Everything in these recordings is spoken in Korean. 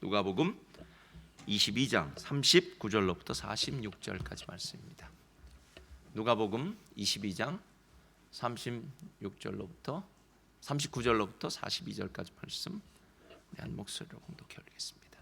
누가복음 22장 39절로부터 46절까지 말씀입니다. 누가복음 22장 39절로부터 42절까지 말씀 한 목소리로 공독해 올리겠습니다.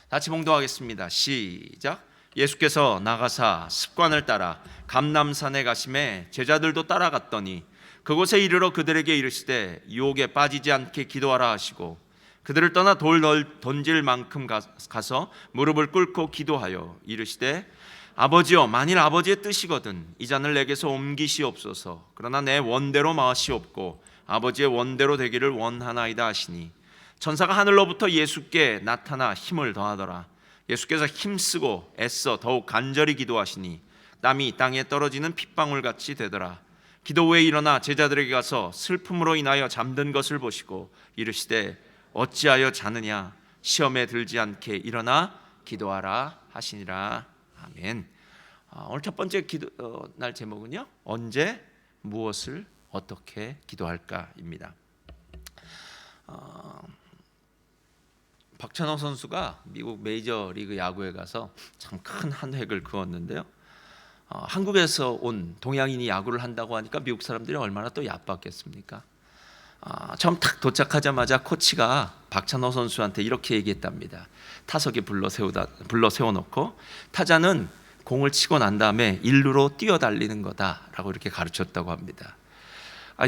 같이 봉독하겠습니다. 시작. 예수께서 나가사 습관을 따라 감람산에 가심에 제자들도 따라갔더니 그곳에 이르러 그들에게 이르시되 유혹에 빠지지 않게 기도하라 하시고 그들을 떠나 돌 던질 만큼 가서 무릎을 꿇고 기도하여 이르시되 아버지여, 만일 아버지의 뜻이거든 이 잔을 내게서 옮기시옵소서. 그러나 내 원대로 마시옵고 아버지의 원대로 되기를 원하나이다 하시니 천사가 하늘로부터 예수께 나타나 힘을 더하더라. 예수께서 힘쓰고 애써 더욱 간절히 기도하시니 땀이 땅에 떨어지는 핏방울같이 되더라. 기도 후에 일어나 제자들에게 가서 슬픔으로 인하여 잠든 것을 보시고 이르시되 어찌하여 자느냐, 시험에 들지 않게 일어나 기도하라 하시니라. 아멘. 오늘 첫 번째 날 제목은요, 언제 무엇을 어떻게 기도할까입니다. 박찬호 선수가 미국 메이저리그 야구에 가서 참 큰 한 획을 그었는데요. 한국에서 온 동양인이 야구를 한다고 하니까 미국 사람들이 얼마나 또 얕봤겠습니까? 처음 탁 도착하자마자 코치가 박찬호 선수한테 이렇게 얘기했답니다. 타석에 불러 세워놓고 타자는 공을 치고 난 다음에 일루로 뛰어달리는 거다라고 이렇게 가르쳤다고 합니다.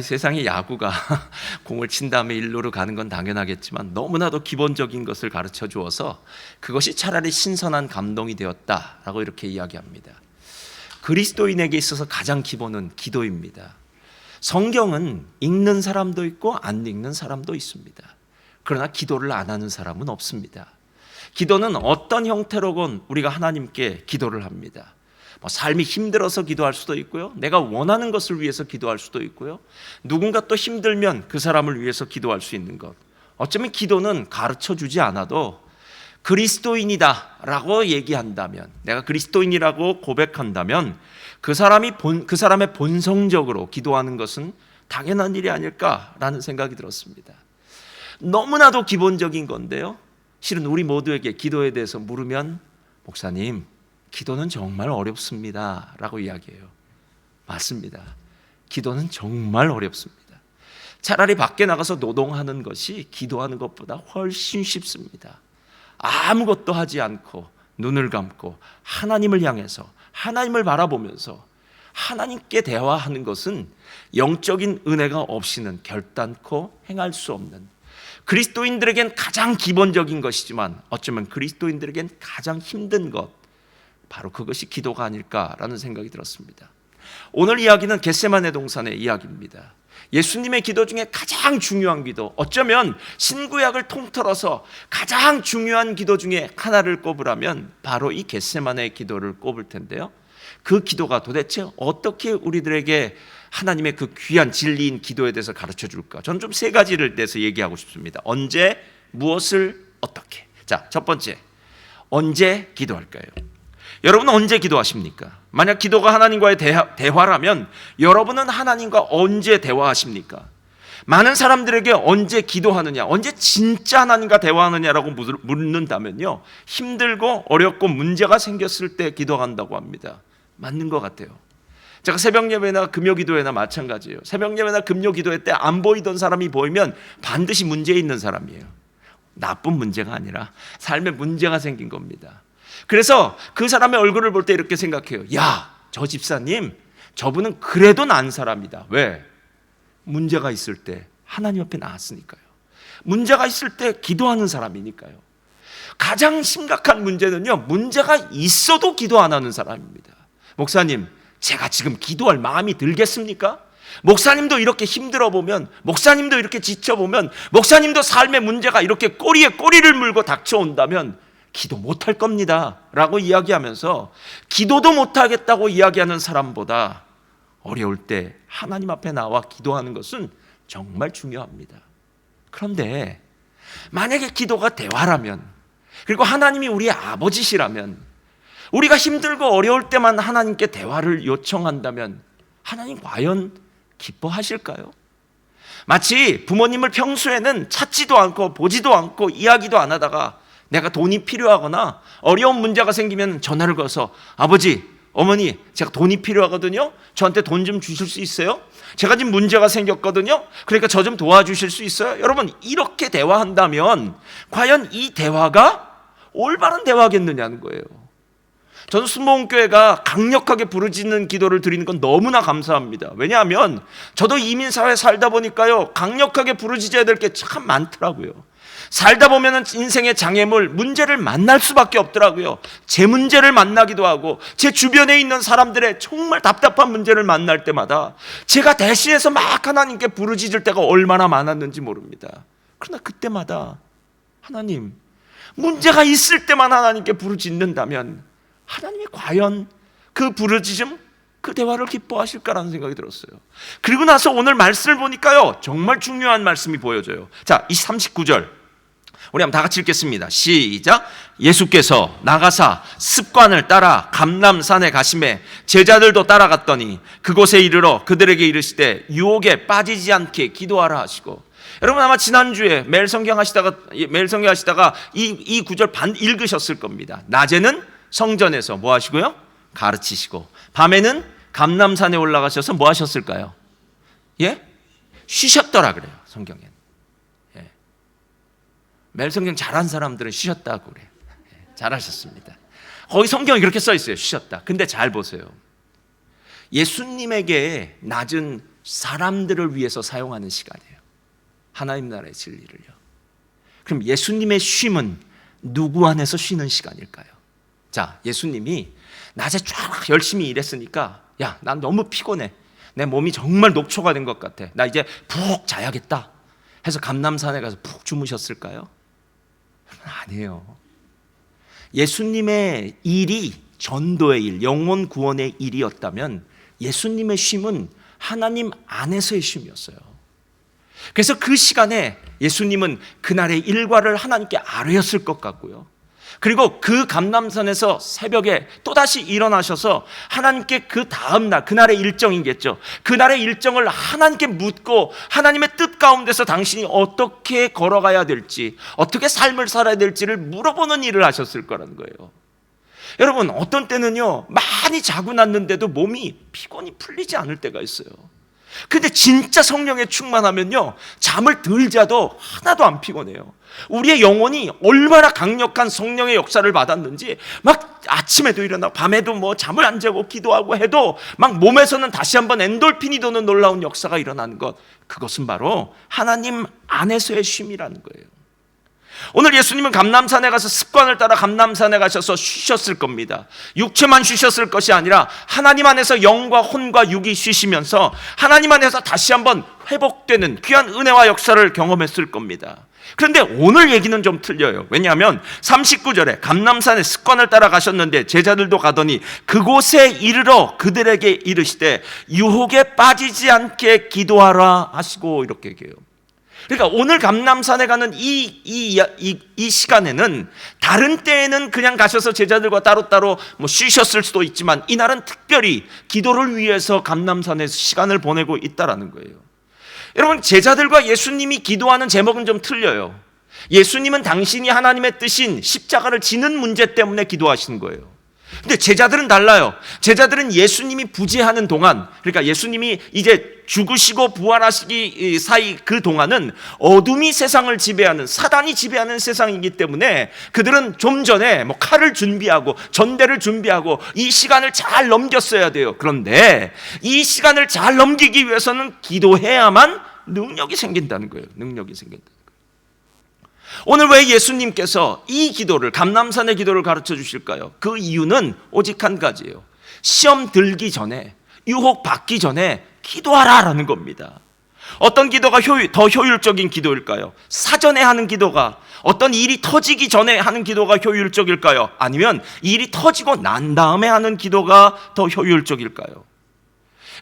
세상에 야구가 공을 친 다음에 일루로 가는 건 당연하겠지만 너무나도 기본적인 것을 가르쳐 주어서 그것이 차라리 신선한 감동이 되었다라고 이렇게 이야기합니다. 그리스도인에게 있어서 가장 기본은 기도입니다. 성경은 읽는 사람도 있고 안 읽는 사람도 있습니다. 그러나 기도를 안 하는 사람은 없습니다. 기도는 어떤 형태로건 우리가 하나님께 기도를 합니다. 삶이 힘들어서 기도할 수도 있고요, 내가 원하는 것을 위해서 기도할 수도 있고요, 누군가 또 힘들면 그 사람을 위해서 기도할 수 있는 것. 어쩌면 기도는 가르쳐 주지 않아도 그리스도인이다 라고 얘기한다면, 내가 그리스도인이라고 고백한다면 그 사람의 본성적으로 기도하는 것은 당연한 일이 아닐까라는 생각이 들었습니다. 너무나도 기본적인 건데요, 실은 우리 모두에게 기도에 대해서 물으면 목사님, 기도는 정말 어렵습니다 라고 이야기해요. 맞습니다. 기도는 정말 어렵습니다. 차라리 밖에 나가서 노동하는 것이 기도하는 것보다 훨씬 쉽습니다. 아무것도 하지 않고 눈을 감고 하나님을 향해서, 하나님을 바라보면서 하나님께 대화하는 것은 영적인 은혜가 없이는 결단코 행할 수 없는, 그리스도인들에겐 가장 기본적인 것이지만 어쩌면 그리스도인들에겐 가장 힘든 것, 바로 그것이 기도가 아닐까라는 생각이 들었습니다. 오늘 이야기는 겟세마네 동산의 이야기입니다. 예수님의 기도 중에 가장 중요한 기도, 어쩌면 신구약을 통틀어서 가장 중요한 기도 중에 하나를 꼽으라면 바로 이 겟세마네의 기도를 꼽을 텐데요, 그 기도가 도대체 어떻게 우리들에게 하나님의 그 귀한 진리인 기도에 대해서 가르쳐 줄까? 저는 좀 세 가지를 대해서 얘기하고 싶습니다. 언제, 무엇을, 어떻게. 자, 첫 번째, 언제 기도할까요? 여러분은 언제 기도하십니까? 만약 기도가 하나님과의 대화라면 여러분은 하나님과 언제 대화하십니까? 많은 사람들에게 언제 기도하느냐, 언제 진짜 하나님과 대화하느냐라고 묻는다면요, 힘들고 어렵고 문제가 생겼을 때 기도한다고 합니다. 맞는 것 같아요. 제가 새벽 예배나 금요 기도회나 마찬가지예요. 새벽 예배나 금요 기도회 때 안 보이던 사람이 보이면 반드시 문제 있는 사람이에요. 나쁜 문제가 아니라 삶에 문제가 생긴 겁니다. 그래서 그 사람의 얼굴을 볼 때 이렇게 생각해요. 야, 저 집사님, 저분은 그래도 난 사람이다. 왜? 문제가 있을 때 하나님 앞에 나왔으니까요. 문제가 있을 때 기도하는 사람이니까요. 가장 심각한 문제는요, 문제가 있어도 기도 안 하는 사람입니다. 목사님, 제가 지금 기도할 마음이 들겠습니까? 목사님도 이렇게 힘들어 보면, 목사님도 이렇게 지쳐 보면, 목사님도 삶의 문제가 이렇게 꼬리에 꼬리를 물고 닥쳐온다면 기도 못할 겁니다 라고 이야기하면서 기도도 못하겠다고 이야기하는 사람보다 어려울 때 하나님 앞에 나와 기도하는 것은 정말 중요합니다. 그런데 만약에 기도가 대화라면, 그리고 하나님이 우리의 아버지시라면, 우리가 힘들고 어려울 때만 하나님께 대화를 요청한다면 하나님 과연 기뻐하실까요? 마치 부모님을 평소에는 찾지도 않고 보지도 않고 이야기도 안 하다가 내가 돈이 필요하거나 어려운 문제가 생기면 전화를 걸어서 아버지, 어머니, 제가 돈이 필요하거든요. 저한테 돈 좀 주실 수 있어요? 제가 지금 문제가 생겼거든요. 그러니까 저 좀 도와주실 수 있어요? 여러분, 이렇게 대화한다면 과연 이 대화가 올바른 대화겠느냐는 거예요. 저는 순복음교회가 강력하게 부르짖는 기도를 드리는 건 너무나 감사합니다. 왜냐하면 저도 이민사회에 살다 보니까요, 강력하게 부르짖어야 될 게 참 많더라고요. 살다 보면 인생의 장애물, 문제를 만날 수밖에 없더라고요. 제 문제를 만나기도 하고 제 주변에 있는 사람들의 정말 답답한 문제를 만날 때마다 제가 대신해서 막 하나님께 부르짖을 때가 얼마나 많았는지 모릅니다. 그러나 그때마다 하나님, 문제가 있을 때만 하나님께 부르짖는다면 하나님이 과연 그 부르짖음, 그 대화를 기뻐하실까라는 생각이 들었어요. 그리고 나서 오늘 말씀을 보니까요, 정말 중요한 말씀이 보여져요. 자, 39절 우리 한번 다 같이 읽겠습니다. 시작. 예수께서 나가사 습관을 따라 감람산에 가시매 제자들도 따라갔더니 그곳에 이르러 그들에게 이르시되 유혹에 빠지지 않게 기도하라 하시고. 여러분 아마 지난주에 매일 성경 하시다가 이 구절 반 읽으셨을 겁니다. 낮에는 성전에서 뭐 하시고요? 가르치시고, 밤에는 감람산에 올라가셔서 뭐 하셨을까요? 예? 쉬셨더라 그래요, 성경엔. 예. 매일 성경 잘한 사람들은 쉬셨다고 그래요. 예. 잘하셨습니다. 거기 성경이 그렇게 써 있어요, 쉬셨다. 근데 잘 보세요. 예수님에게 낮은 사람들을 위해서 사용하는 시간이에요. 하나님 나라의 진리를요. 그럼 예수님의 쉼은 누구 안에서 쉬는 시간일까요? 자, 예수님이 낮에 쫙 열심히 일했으니까 야, 난 너무 피곤해. 내 몸이 정말 녹초가 된 것 같아. 나 이제 푹 자야겠다 해서 감람산에 가서 푹 주무셨을까요? 아니에요. 예수님의 일이 전도의 일, 영혼 구원의 일이었다면 예수님의 쉼은 하나님 안에서의 쉼이었어요. 그래서 그 시간에 예수님은 그날의 일과를 하나님께 아뢰었을 것 같고요. 그리고 그 감람산에서 새벽에 또다시 일어나셔서 하나님께 그 다음날, 그날의 일정이겠죠. 그날의 일정을 하나님께 묻고 하나님의 뜻 가운데서 당신이 어떻게 걸어가야 될지, 어떻게 삶을 살아야 될지를 물어보는 일을 하셨을 거라는 거예요. 여러분, 어떤 때는요, 많이 자고 났는데도 몸이 피곤이 풀리지 않을 때가 있어요. 근데 진짜 성령에 충만하면요, 잠을 덜 자도 하나도 안 피곤해요. 우리의 영혼이 얼마나 강력한 성령의 역사를 받았는지 막 아침에도 일어나고 밤에도 뭐 잠을 안 자고 기도하고 해도 막 몸에서는 다시 한번 엔돌핀이 도는 놀라운 역사가 일어나는 것, 그것은 바로 하나님 안에서의 쉼이라는 거예요. 오늘 예수님은 감람산에 가서 습관을 따라 감람산에 가셔서 쉬셨을 겁니다. 육체만 쉬셨을 것이 아니라 하나님 안에서 영과 혼과 육이 쉬시면서 하나님 안에서 다시 한번 회복되는 귀한 은혜와 역사를 경험했을 겁니다. 그런데 오늘 얘기는 좀 틀려요. 왜냐하면 39절에 감람산에 습관을 따라 가셨는데 제자들도 가더니 그곳에 이르러 그들에게 이르시되 유혹에 빠지지 않게 기도하라 하시고, 이렇게 얘기해요. 그러니까 오늘 감람산에 가는 이 시간에는 다른 때에는 그냥 가셔서 제자들과 따로따로 뭐 쉬셨을 수도 있지만 이날은 특별히 기도를 위해서 감람산에서 시간을 보내고 있다라는 거예요. 여러분, 제자들과 예수님이 기도하는 제목은 좀 틀려요. 예수님은 당신이 하나님의 뜻인 십자가를 지는 문제 때문에 기도하시는 거예요. 근데 제자들은 달라요. 제자들은 예수님이 부재하는 동안, 그러니까 예수님이 이제 죽으시고 부활하시기 사이 그 동안은 어둠이 세상을 지배하는, 사단이 지배하는 세상이기 때문에 그들은 좀 전에 뭐 칼을 준비하고 전대를 준비하고 이 시간을 잘 넘겼어야 돼요. 그런데 이 시간을 잘 넘기기 위해서는 기도해야만 능력이 생긴다는 거예요. 능력이 생긴다. 오늘 왜 예수님께서 이 기도를, 감람산의 기도를 가르쳐 주실까요? 그 이유는 오직 한 가지예요. 시험 들기 전에, 유혹 받기 전에 기도하라라는 겁니다. 어떤 기도가 더 효율적인 기도일까요? 사전에 하는 기도가, 어떤 일이 터지기 전에 하는 기도가 효율적일까요? 아니면 일이 터지고 난 다음에 하는 기도가 더 효율적일까요?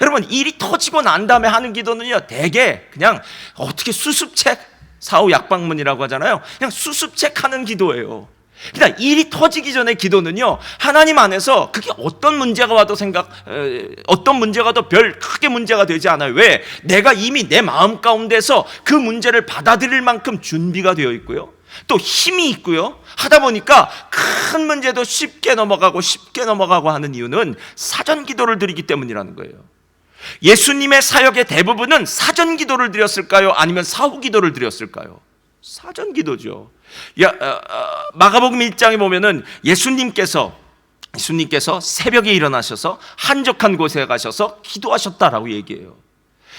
여러분, 일이 터지고 난 다음에 하는 기도는요, 대개 그냥 어떻게 수습책, 사후 약방문이라고 하잖아요. 그냥 수습책하는 기도예요. 그러니까 일이 터지기 전에 기도는요, 하나님 안에서 그게 어떤 문제가 와도 어떤 문제가 와도 별 크게 문제가 되지 않아요. 왜? 내가 이미 내 마음 가운데서 그 문제를 받아들일 만큼 준비가 되어 있고요. 또 힘이 있고요. 하다 보니까 큰 문제도 쉽게 넘어가고 하는 이유는 사전 기도를 드리기 때문이라는 거예요. 예수님의 사역의 대부분은 사전 기도를 드렸을까요? 아니면 사후 기도를 드렸을까요? 사전 기도죠. 마가복음 1장에 보면은 예수님께서 새벽에 일어나셔서 한적한 곳에 가셔서 기도하셨다라고 얘기해요.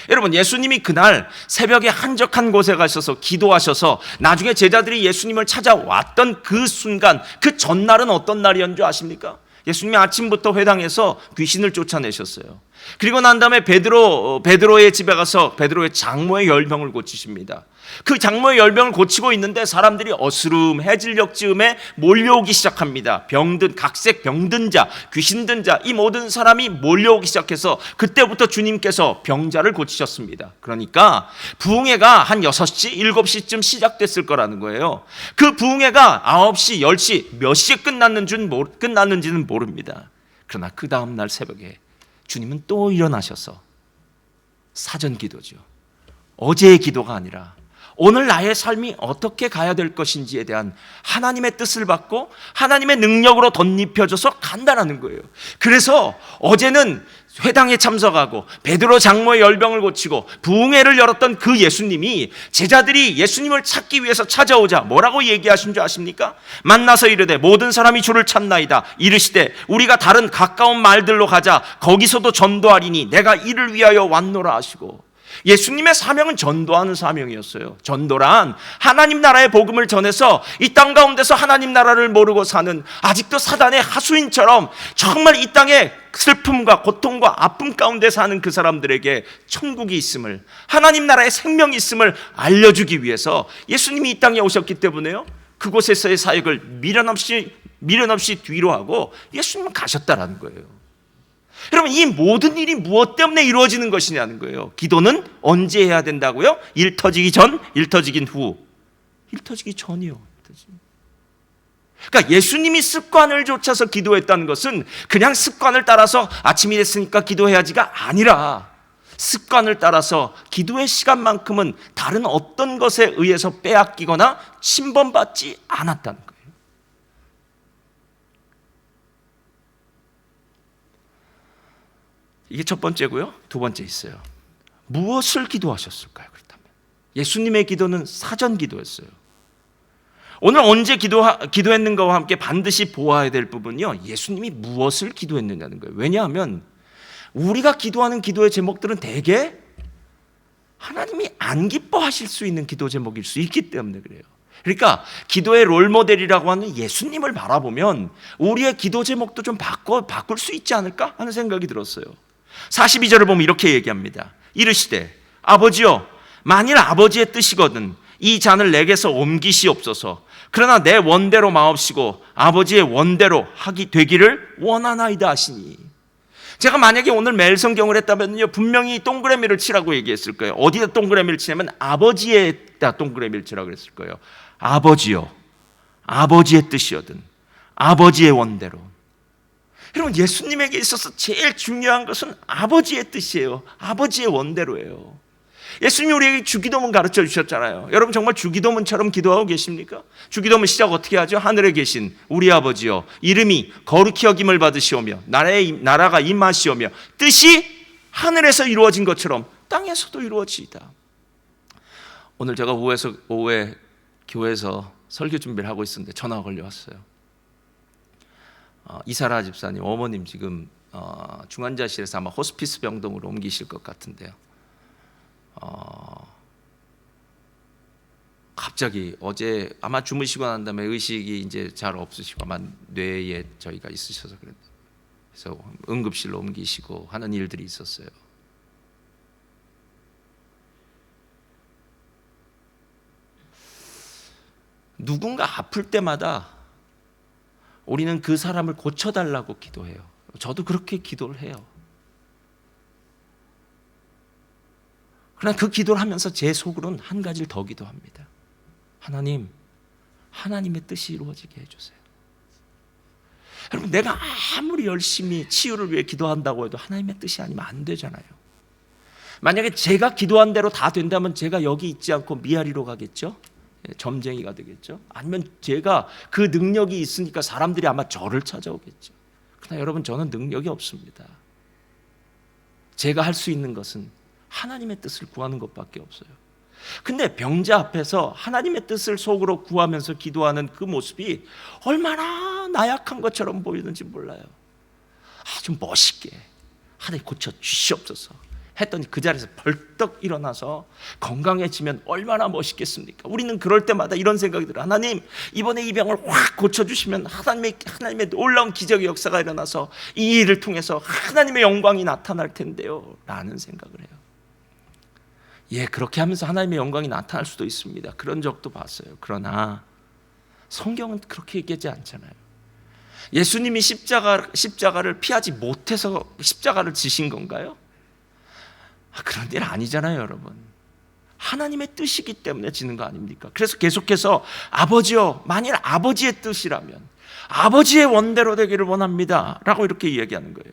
여러분, 예수님이 그날 새벽에 한적한 곳에 가셔서 기도하셔서 나중에 제자들이 예수님을 찾아왔던 그 순간, 그 전날은 어떤 날이었는 줄 아십니까? 예수님이 아침부터 회당에서 귀신을 쫓아내셨어요. 그리고 난 다음에 베드로의 집에 가서 베드로의 장모의 열병을 고치십니다. 그 장모의 열병을 고치고 있는데 사람들이 어스름해질 즈음에 몰려오기 시작합니다. 각색 병든 자, 귀신 든 자, 이 모든 사람이 몰려오기 시작해서 그때부터 주님께서 병자를 고치셨습니다. 그러니까 부흥회가 한 6시, 7시쯤 시작됐을 거라는 거예요. 그 부흥회가 9시, 10시 몇 시에 끝났는지는 모릅니다. 그러나 그 다음날 새벽에 주님은 또 일어나셔서 사전 기도죠. 어제의 기도가 아니라 오늘 나의 삶이 어떻게 가야 될 것인지에 대한 하나님의 뜻을 받고 하나님의 능력으로 덧입혀져서 간다라는 거예요. 그래서 어제는 회당에 참석하고 베드로 장모의 열병을 고치고 부흥회를 열었던 그 예수님이 제자들이 예수님을 찾기 위해서 찾아오자 뭐라고 얘기하신 줄 아십니까? 만나서 이르되 모든 사람이 주를 찾나이다. 이르시되 우리가 다른 가까운 마을들로 가자. 거기서도 전도하리니 내가 이를 위하여 왔노라 하시고, 예수님의 사명은 전도하는 사명이었어요. 전도란 하나님 나라의 복음을 전해서 이 땅 가운데서 하나님 나라를 모르고 사는 아직도 사단의 하수인처럼 정말 이 땅에 슬픔과 고통과 아픔 가운데 사는 그 사람들에게 천국이 있음을, 하나님 나라의 생명이 있음을 알려주기 위해서 예수님이 이 땅에 오셨기 때문에요, 그곳에서의 사역을 미련 없이 뒤로 하고 예수님은 가셨다라는 거예요. 여러분, 이 모든 일이 무엇 때문에 이루어지는 것이냐는 거예요. 기도는 언제 해야 된다고요? 일 터지기 전, 일 터지긴 후. 일 터지기 전이요. 그러니까 예수님이 습관을 좇아서 기도했다는 것은 그냥 습관을 따라서 아침이 됐으니까 기도해야지가 아니라 습관을 따라서 기도의 시간만큼은 다른 어떤 것에 의해서 빼앗기거나 침범받지 않았다는 거예요. 이게 첫 번째고요. 두 번째 있어요. 무엇을 기도하셨을까요? 그렇다면 예수님의 기도는 사전 기도였어요. 오늘 언제 기도했는가와 함께 반드시 보아야 될 부분이요, 예수님이 무엇을 기도했느냐는 거예요. 왜냐하면 우리가 기도하는 기도의 제목들은 대개 하나님이 안 기뻐하실 수 있는 기도 제목일 수 있기 때문에 그래요. 그러니까 기도의 롤모델이라고 하는 예수님을 바라보면 우리의 기도 제목도 좀 바꿀 수 있지 않을까 하는 생각이 들었어요. 42절을 보면 이렇게 얘기합니다. 이르시되 아버지여, 만일 아버지의 뜻이거든 이 잔을 내게서 옮기시옵소서. 그러나 내 원대로 마옵시고 아버지의 원대로 되기를 원하나이다 하시니. 제가 만약에 오늘 매일 성경을 했다면요, 분명히 동그라미를 치라고 얘기했을 거예요. 어디다 동그라미를 치냐면 아버지에다 동그라미를 치라고 그랬을 거예요. 아버지여, 아버지의 뜻이거든 아버지의 원대로. 여러분, 예수님에게 있어서 제일 중요한 것은 아버지의 뜻이에요. 아버지의 원대로예요. 예수님이 우리에게 주기도문 가르쳐 주셨잖아요. 여러분, 정말 주기도문처럼 기도하고 계십니까? 주기도문 시작 어떻게 하죠? 하늘에 계신 우리 아버지여, 이름이 거룩히 여김을 받으시오며 나라가 임하시오며 뜻이 하늘에서 이루어진 것처럼 땅에서도 이루어지이다. 오늘 제가 오후에 교회에서 설교 준비를 하고 있었는데 전화가 걸려왔어요. 이사라 집사님 어머님 지금 중환자실에서 아마 호스피스 병동으로 옮기실 것 같은데요. 갑자기 어제 아마 주무시고 난 다음에 의식이 이제 잘 없으시고 아마 뇌에 저희가 있으셔서 그래서 응급실로 옮기시고 하는 일들이 있었어요. 누군가 아플 때마다 우리는 그 사람을 고쳐달라고 기도해요. 저도 그렇게 기도를 해요. 그러나 그 기도를 하면서 제 속으로는 한 가지를 더 기도합니다. 하나님, 하나님의 뜻이 이루어지게 해주세요. 여러분, 내가 아무리 열심히 치유를 위해 기도한다고 해도 하나님의 뜻이 아니면 안 되잖아요. 만약에 제가 기도한 대로 다 된다면 제가 여기 있지 않고 미아리로 가겠죠? 점쟁이가 되겠죠. 아니면 제가 그 능력이 있으니까 사람들이 아마 저를 찾아오겠죠. 그러나 여러분, 저는 능력이 없습니다. 제가 할 수 있는 것은 하나님의 뜻을 구하는 것밖에 없어요. 근데 병자 앞에서 하나님의 뜻을 속으로 구하면서 기도하는 그 모습이 얼마나 나약한 것처럼 보이는지 몰라요. 아주 멋있게 하나님 고쳐 주시옵소서 했더니 그 자리에서 벌떡 일어나서 건강해지면 얼마나 멋있겠습니까? 우리는 그럴 때마다 이런 생각이 들어요. 하나님, 이번에 이 병을 확 고쳐주시면 하나님의 놀라운 기적의 역사가 일어나서 이 일을 통해서 하나님의 영광이 나타날 텐데요 라는 생각을 해요. 예, 그렇게 하면서 하나님의 영광이 나타날 수도 있습니다. 그런 적도 봤어요. 그러나 성경은 그렇게 얘기하지 않잖아요. 예수님이 십자가를 피하지 못해서 십자가를 지신 건가요? 그런 일 아니잖아요, 여러분. 하나님의 뜻이기 때문에 지는 거 아닙니까? 그래서 계속해서 아버지여, 만일 아버지의 뜻이라면 아버지의 원대로 되기를 원합니다 라고 이렇게 이야기하는 거예요.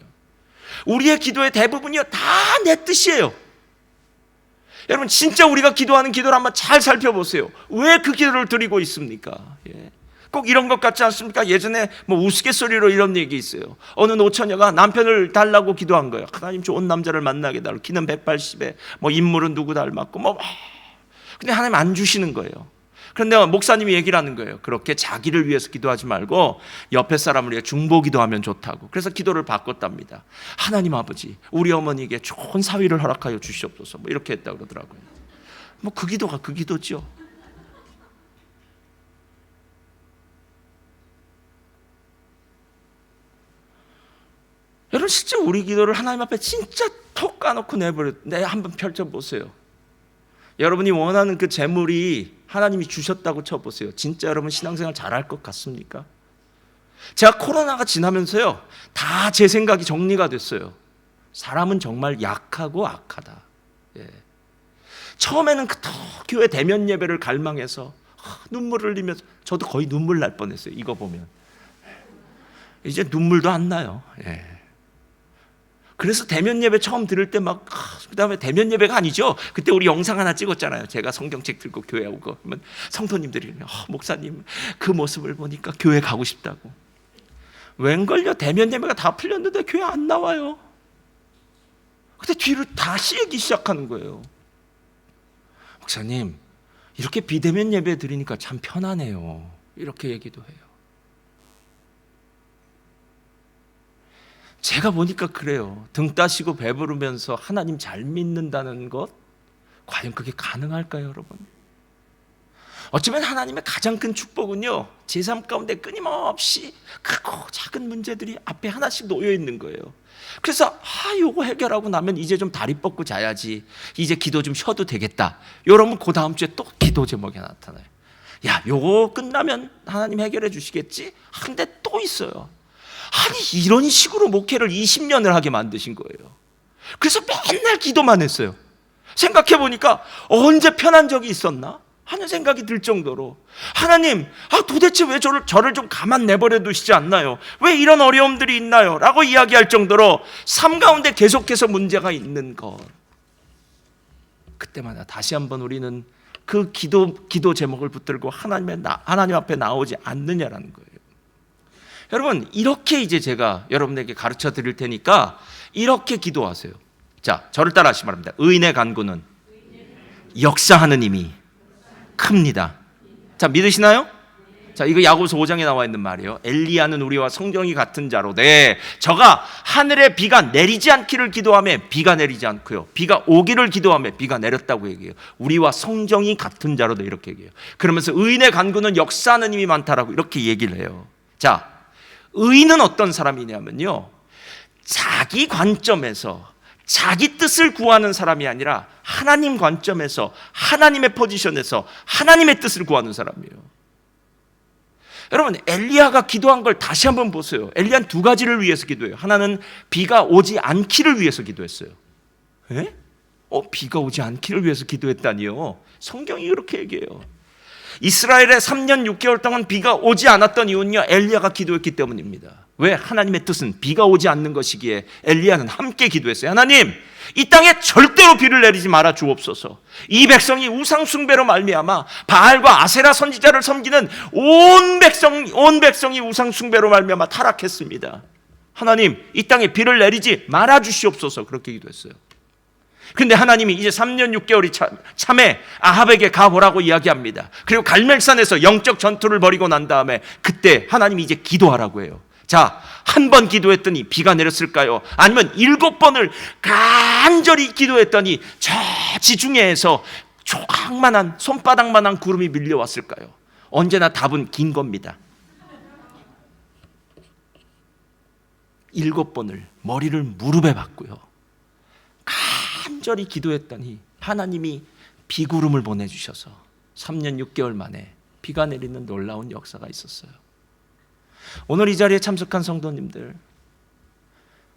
우리의 기도의 대부분이요 다 내 뜻이에요. 여러분, 진짜 우리가 기도하는 기도를 한번 잘 살펴보세요. 왜 그 기도를 드리고 있습니까? 예. 꼭 이런 것 같지 않습니까? 예전에 우스갯소리로 이런 얘기 있어요. 어느 노처녀가 남편을 달라고 기도한 거예요. 하나님, 좋은 남자를 만나게 달라고. 키는 180에 인물은 누구 닮았고 근데 하나님 안 주시는 거예요. 그런데 목사님이 얘기를 하는 거예요. 그렇게 자기를 위해서 기도하지 말고 옆에 사람을 위해 중보기도하면 좋다고. 그래서 기도를 바꿨답니다. 하나님 아버지, 우리 어머니에게 좋은 사위를 허락하여 주시옵소서 이렇게 했다고 그러더라고요. 그 기도가 그 기도죠. 여러분, 실제 우리 기도를 하나님 앞에 진짜 톡 까놓고 한번 펼쳐보세요. 여러분이 원하는 그 재물이 하나님이 주셨다고 쳐보세요. 진짜 여러분 신앙생활 잘할 것 같습니까? 제가 코로나가 지나면서요, 다 제 생각이 정리가 됐어요. 사람은 정말 약하고 악하다. 예. 처음에는 교회 대면 예배를 갈망해서 눈물을 흘리면서, 저도 거의 눈물 날 뻔했어요. 이거 보면 이제 눈물도 안 나요. 예. 그래서 대면 예배 처음 들을 때 그다음에 대면 예배가 아니죠. 그때 우리 영상 하나 찍었잖아요. 제가 성경책 들고 교회 오고 그러면 성도님들이 목사님 그 모습을 보니까 교회 가고 싶다고. 웬걸요? 대면 예배가 다 풀렸는데 교회 안 나와요. 근데 뒤를 다시 얘기 시작하는 거예요. 목사님, 이렇게 비대면 예배 드리니까 참 편하네요. 이렇게 얘기도 해요. 제가 보니까 그래요. 등 따시고 배부르면서 하나님 잘 믿는다는 것, 과연 그게 가능할까요, 여러분? 어쩌면 하나님의 가장 큰 축복은요, 제 삶 가운데 끊임없이 크고 작은 문제들이 앞에 하나씩 놓여 있는 거예요. 그래서 요거 해결하고 나면 이제 좀 다리 뻗고 자야지, 이제 기도 좀 쉬어도 되겠다. 여러분, 그 다음 주에 또 기도 제목이 나타나요. 야, 요거 끝나면 하나님 해결해 주시겠지? 근데 또 있어요. 아니, 이런 식으로 목회를 20년을 하게 만드신 거예요. 그래서 맨날 기도만 했어요. 생각해보니까 언제 편한 적이 있었나 하는 생각이 들 정도로, 하나님, 도대체 왜 저를 좀 가만 내버려 두시지 않나요? 왜 이런 어려움들이 있나요? 라고 이야기할 정도로 삶 가운데 계속해서 문제가 있는 것, 그때마다 다시 한번 우리는 그 기도 제목을 붙들고 하나님 앞에 나오지 않느냐라는 거예요. 여러분, 이렇게 이제 제가 여러분에게 가르쳐 드릴 테니까 이렇게 기도하세요. 자, 저를 따라 하시기 바랍니다. 의인의 간구는 역사하는 힘이 큽니다. 자, 믿으시나요? 자, 이거 야고보서 5장에 나와 있는 말이에요. 엘리야는 우리와 성경이 같은 자로되 저가 하늘에 비가 내리지 않기를 기도하며 비가 내리지 않고요, 비가 오기를 기도하며 비가 내렸다고 얘기해요. 우리와 성경이 같은 자로되 이렇게 얘기해요. 그러면서 의인의 간구는 역사하는 힘이 많다라고 이렇게 얘기를 해요. 자, 의인은 어떤 사람이냐면요, 자기 관점에서 자기 뜻을 구하는 사람이 아니라 하나님 관점에서, 하나님의 포지션에서 하나님의 뜻을 구하는 사람이에요. 여러분, 엘리야가 기도한 걸 다시 한번 보세요. 엘리야는 두 가지를 위해서 기도해요. 하나는 비가 오지 않기를 위해서 기도했어요. 에? 비가 오지 않기를 위해서 기도했다니요? 성경이 그렇게 얘기해요. 이스라엘에 3년 6개월 동안 비가 오지 않았던 이유는요, 엘리야가 기도했기 때문입니다. 왜? 하나님의 뜻은 비가 오지 않는 것이기에 엘리야는 함께 기도했어요. 하나님, 이 땅에 절대로 비를 내리지 말아 주옵소서. 이 백성이 우상 숭배로 말미암아 바알과 아세라 선지자를 섬기는 온 백성이 우상 숭배로 말미암아 타락했습니다. 하나님, 이 땅에 비를 내리지 말아 주시옵소서. 그렇게 기도했어요. 근데 하나님이 이제 3년 6개월이 참에 아합에게 가보라고 이야기합니다. 그리고 갈멜산에서 영적 전투를 벌이고 난 다음에 그때 하나님이 이제 기도하라고 해요. 자, 한 번 기도했더니 비가 내렸을까요? 아니면 7번을 간절히 기도했더니 저 지중해에서 조각만한 손바닥만한 구름이 밀려왔을까요? 언제나 답은 긴 겁니다. 7번을 머리를 무릎에 박고요, 간절히 기도했더니 하나님이 비구름을 보내주셔서 3년 6개월 만에 비가 내리는 놀라운 역사가 있었어요. 오늘 이 자리에 참석한 성도님들,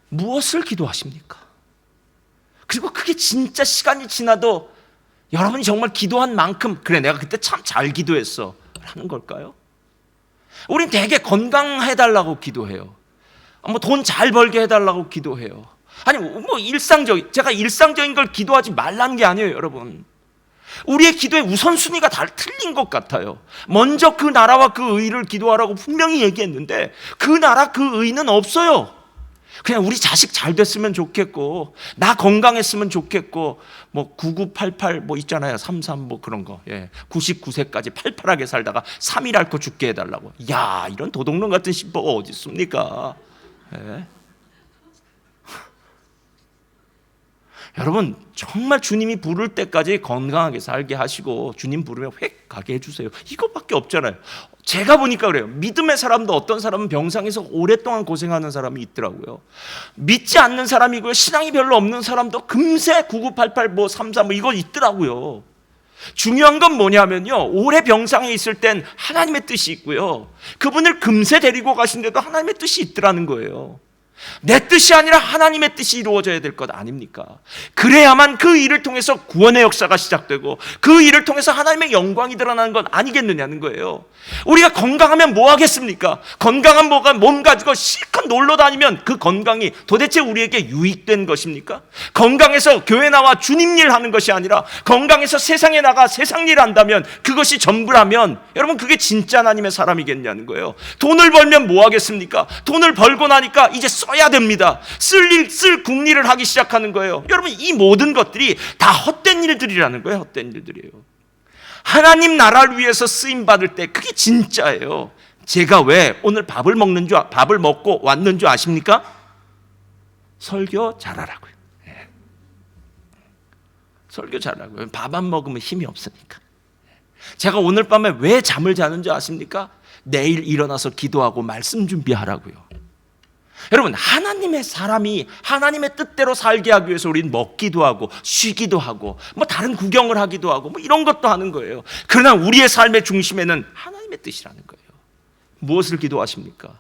무엇을 기도하십니까? 그리고 그게 진짜 시간이 지나도 여러분이 정말 기도한 만큼 그래, 내가 그때 참 잘 기도했어 라는 걸까요? 우린 되게 건강해달라고 기도해요. 돈 잘 벌게 해달라고 기도해요. 아니 제가 일상적인 걸 기도하지 말라는 게 아니에요, 여러분. 우리의 기도의 우선순위가 다 틀린 것 같아요. 먼저 그 나라와 그 의를 기도하라고 분명히 얘기했는데 그 나라 그 의는 없어요. 그냥 우리 자식 잘 됐으면 좋겠고, 나 건강했으면 좋겠고, 9988 있잖아요, 33 그런 거, 99세까지 팔팔하게 살다가 3일 앓고 죽게 해달라고. 야, 이런 도둑놈 같은 신보가 어디 있습니까? 여러분, 정말 주님이 부를 때까지 건강하게 살게 하시고 주님 부르면 획 가게 해주세요. 이거밖에 없잖아요. 제가 보니까 그래요. 믿음의 사람도 어떤 사람은 병상에서 오랫동안 고생하는 사람이 있더라고요. 믿지 않는 사람이고요, 신앙이 별로 없는 사람도 금세 9988 33 이거 있더라고요. 중요한 건 뭐냐면요, 오래 병상에 있을 땐 하나님의 뜻이 있고요, 그분을 금세 데리고 가신데도 하나님의 뜻이 있더라는 거예요. 내 뜻이 아니라 하나님의 뜻이 이루어져야 될 것 아닙니까? 그래야만 그 일을 통해서 구원의 역사가 시작되고 그 일을 통해서 하나님의 영광이 드러나는 건 아니겠느냐는 거예요. 우리가 건강하면 뭐 하겠습니까? 건강한 몸 가지고 실컷 놀러 다니면 그 건강이 도대체 우리에게 유익된 것입니까? 건강해서 교회 나와 주님 일 하는 것이 아니라 건강해서 세상에 나가 세상 일 한다면 그것이 전부라면 여러분, 그게 진짜 하나님의 사람이겠냐는 거예요. 돈을 벌면 뭐 하겠습니까? 돈을 벌고 나니까 이제 써야 됩니다. 쓸 국리를 하기 시작하는 거예요. 여러분, 이 모든 것들이 다 헛된 일들이라는 거예요. 헛된 일들이에요. 하나님 나라를 위해서 쓰임 받을 때 그게 진짜예요. 제가 왜 오늘 밥을 먹고 왔는 줄 아십니까? 설교 잘하라고요. 설교 잘하라고요. 밥 안 먹으면 힘이 없으니까. 제가 오늘 밤에 왜 잠을 자는 줄 아십니까? 내일 일어나서 기도하고 말씀 준비하라고요. 여러분, 하나님의 사람이 하나님의 뜻대로 살게 하기 위해서 우리는 먹기도 하고 쉬기도 하고 다른 구경을 하기도 하고 이런 것도 하는 거예요. 그러나 우리의 삶의 중심에는 하나님의 뜻이라는 거예요. 무엇을 기도하십니까?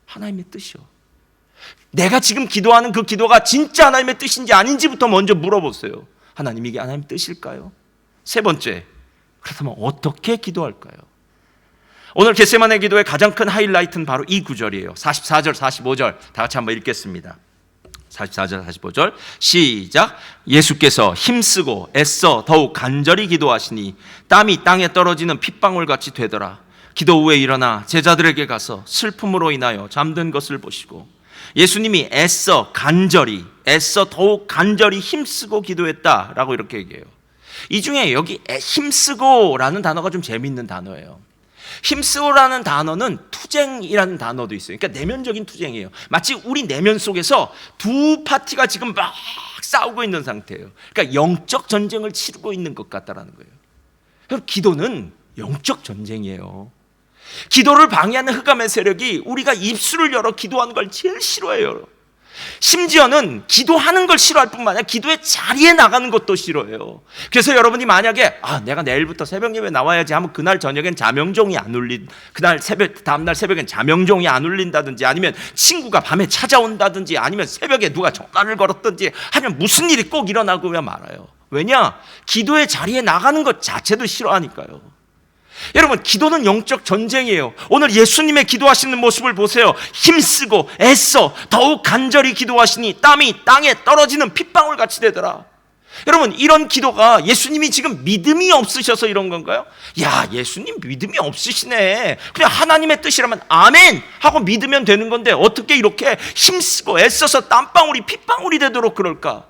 하나님의 뜻이요. 내가 지금 기도하는 그 기도가 진짜 하나님의 뜻인지 아닌지부터 먼저 물어보세요. 하나님, 이게 하나님의 뜻일까요? 세 번째, 그렇다면 어떻게 기도할까요? 오늘 겟세마네 기도의 가장 큰 하이라이트는 바로 이 구절이에요. 44절 45절 다 같이 한번 읽겠습니다. 44절 45절 시작. 예수께서 힘쓰고 애써 더욱 간절히 기도하시니 땀이 땅에 떨어지는 핏방울같이 되더라. 기도 후에 일어나 제자들에게 가서 슬픔으로 인하여 잠든 것을 보시고, 예수님이 애써 더욱 간절히 힘쓰고 기도했다라고 이렇게 얘기해요. 이 중에 여기 힘쓰고라는 단어가 좀 재미있는 단어예요. 힘쓰고라는 단어는 투쟁이라는 단어도 있어요. 그러니까 내면적인 투쟁이에요. 마치 우리 내면 속에서 두 파티가 지금 막 싸우고 있는 상태예요. 그러니까 영적 전쟁을 치르고 있는 것 같다라는 거예요. 기도는 영적 전쟁이에요. 기도를 방해하는 흑암의 세력이 우리가 입술을 열어 기도하는 걸 제일 싫어해요. 심지어는 기도하는 걸 싫어할 뿐만 아니라 기도의 자리에 나가는 것도 싫어해요. 그래서 여러분이 만약에 내가 내일부터 새벽 예배 나와야지 하면 그날 저녁엔 자명종이 안 울린, 다음날 새벽엔 자명종이 안 울린다든지, 아니면 친구가 밤에 찾아온다든지, 아니면 새벽에 누가 전화를 걸었든지 하면 무슨 일이 꼭 일어나고야 말아요. 왜냐? 기도의 자리에 나가는 것 자체도 싫어하니까요. 여러분, 기도는 영적 전쟁이에요. 오늘 예수님의 기도하시는 모습을 보세요. 힘쓰고 애써 더욱 간절히 기도하시니 땀이 땅에 떨어지는 핏방울 같이 되더라. 여러분, 이런 기도가 예수님이 지금 믿음이 없으셔서 이런 건가요? 야, 예수님 믿음이 없으시네. 그냥 하나님의 뜻이라면 아멘 하고 믿으면 되는 건데 어떻게 이렇게 힘쓰고 애써서 땀방울이 핏방울이 되도록 그럴까?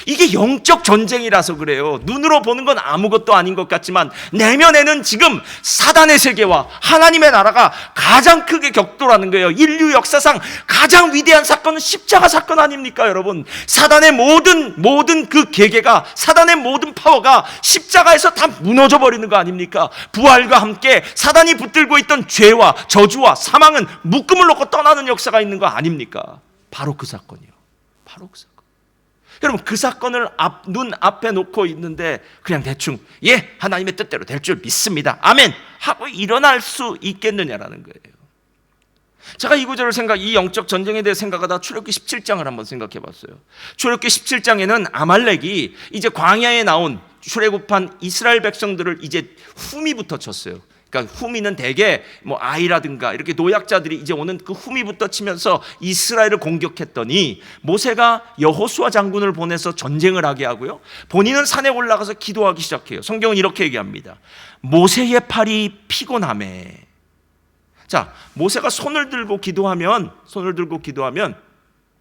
이게 영적 전쟁이라서 그래요. 눈으로 보는 건 아무것도 아닌 것 같지만 내면에는 지금 사단의 세계와 하나님의 나라가 가장 크게 격돌하는 거예요. 인류 역사상 가장 위대한 사건은 십자가 사건 아닙니까, 여러분? 사단의 모든 그 계계가, 사단의 모든 파워가 십자가에서 다 무너져 버리는 거 아닙니까? 부활과 함께 사단이 붙들고 있던 죄와 저주와 사망은 묶음을 놓고 떠나는 역사가 있는 거 아닙니까? 바로 그 사건이요. 바로 그 사건. 여러분, 그 사건을 눈앞에 놓고 있는데 그냥 대충 하나님의 뜻대로 될 줄 믿습니다, 아멘 하고 일어날 수 있겠느냐라는 거예요. 제가 이 구절을 이 영적 전쟁에 대해 생각하다 출애굽기 17장을 한번 생각해 봤어요. 출애굽기 17장에는 아말렉이 이제 광야에 나온 출애굽한 이스라엘 백성들을 이제 후미부터 쳤어요. 그러니까 후미는 대개 아이라든가 이렇게 노약자들이 이제 오는 그 후미부터 치면서 이스라엘을 공격했더니 모세가 여호수아 장군을 보내서 전쟁을 하게 하고요, 본인은 산에 올라가서 기도하기 시작해요. 성경은 이렇게 얘기합니다. 모세의 팔이 피곤하매. 자, 모세가 손을 들고 기도하면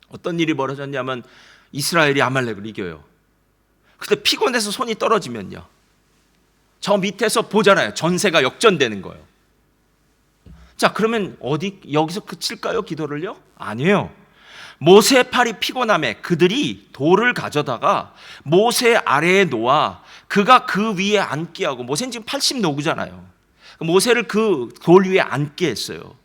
어떤 일이 벌어졌냐면 이스라엘이 아말렉을 이겨요. 근데 피곤해서 손이 떨어지면요, 저 밑에서 보잖아요. 전세가 역전되는 거예요. 자, 그러면 여기서 그칠까요, 기도를요? 아니에요. 모세의 팔이 피곤함에 그들이 돌을 가져다가 모세 아래에 놓아 그가 그 위에 앉게 하고, 모세는 지금 80노구잖아요. 모세를 그 돌 위에 앉게 했어요.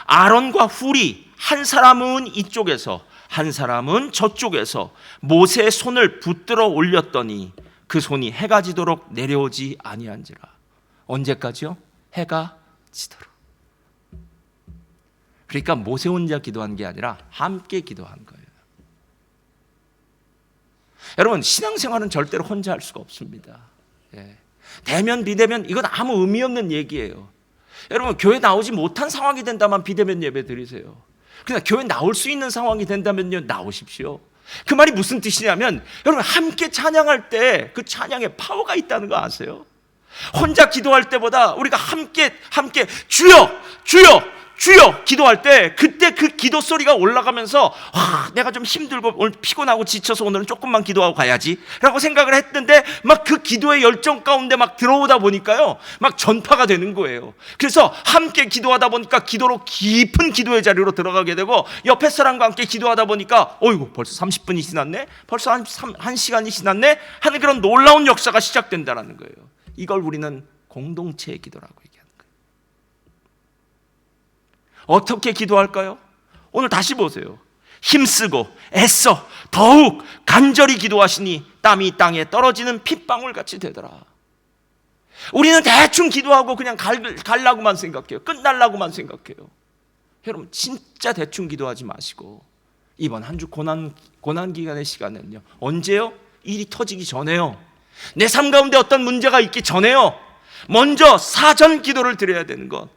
아론과 훌이 한 사람은 이쪽에서 한 사람은 저쪽에서 모세의 손을 붙들어 올렸더니 그 손이 해가 지도록 내려오지 아니한지라. 언제까지요? 해가 지도록. 그러니까 모세 혼자 기도한 게 아니라 함께 기도한 거예요. 여러분, 신앙생활은 절대로 혼자 할 수가 없습니다. 대면 비대면 이건 아무 의미 없는 얘기예요. 여러분, 교회 나오지 못한 상황이 된다면 비대면 예배 드리세요. 그냥 교회 나올 수 있는 상황이 된다면요, 나오십시오. 그 말이 무슨 뜻이냐면, 여러분, 함께 찬양할 때 그 찬양에 파워가 있다는 거 아세요? 혼자 기도할 때보다 우리가 함께 주여 주여 주여 기도할 때 그때 그 기도 소리가 올라가면서 내가 좀 힘들고 오늘 피곤하고 지쳐서 오늘은 조금만 기도하고 가야지 라고 생각을 했는데 막 그 기도의 열정 가운데 막 들어오다 보니까요, 막 전파가 되는 거예요. 그래서 함께 기도하다 보니까 기도로 깊은 기도의 자리로 들어가게 되고, 옆에 사람과 함께 기도하다 보니까 어이구 벌써 30분이 지났네, 벌써 한 시간이 지났네 하는 그런 놀라운 역사가 시작된다는 거예요. 이걸 우리는 공동체의 기도라고 얘기하는 거예요. 어떻게 기도할까요? 오늘 다시 보세요. 힘쓰고 애써 더욱 간절히 기도하시니 땀이 땅에 떨어지는 핏방울 같이 되더라. 우리는 대충 기도하고 그냥 갈라고만 생각해요. 끝날라고만 생각해요. 여러분, 진짜 대충 기도하지 마시고 이번 한 주 고난 기간의 시간은요, 언제요? 일이 터지기 전에요. 내 삶 가운데 어떤 문제가 있기 전에요. 먼저 사전 기도를 드려야 되는 것.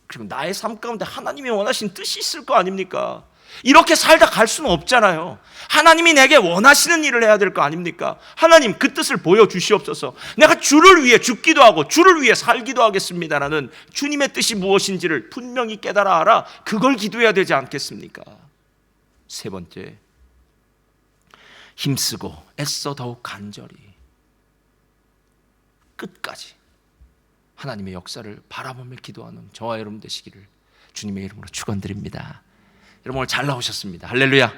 그리고 나의 삶 가운데 하나님이 원하신 뜻이 있을 거 아닙니까? 이렇게 살다 갈 수는 없잖아요. 하나님이 내게 원하시는 일을 해야 될 거 아닙니까? 하나님, 그 뜻을 보여주시옵소서. 내가 주를 위해 죽기도 하고 주를 위해 살기도 하겠습니다라는 주님의 뜻이 무엇인지를 분명히 깨달아 알아 그걸 기도해야 되지 않겠습니까? 세 번째, 힘쓰고 애써 더욱 간절히 끝까지 하나님의 역사를 바라보며 기도하는 저와 여러분 되시기를 주님의 이름으로 축원드립니다. 여러분, 오늘 잘 나오셨습니다. 할렐루야.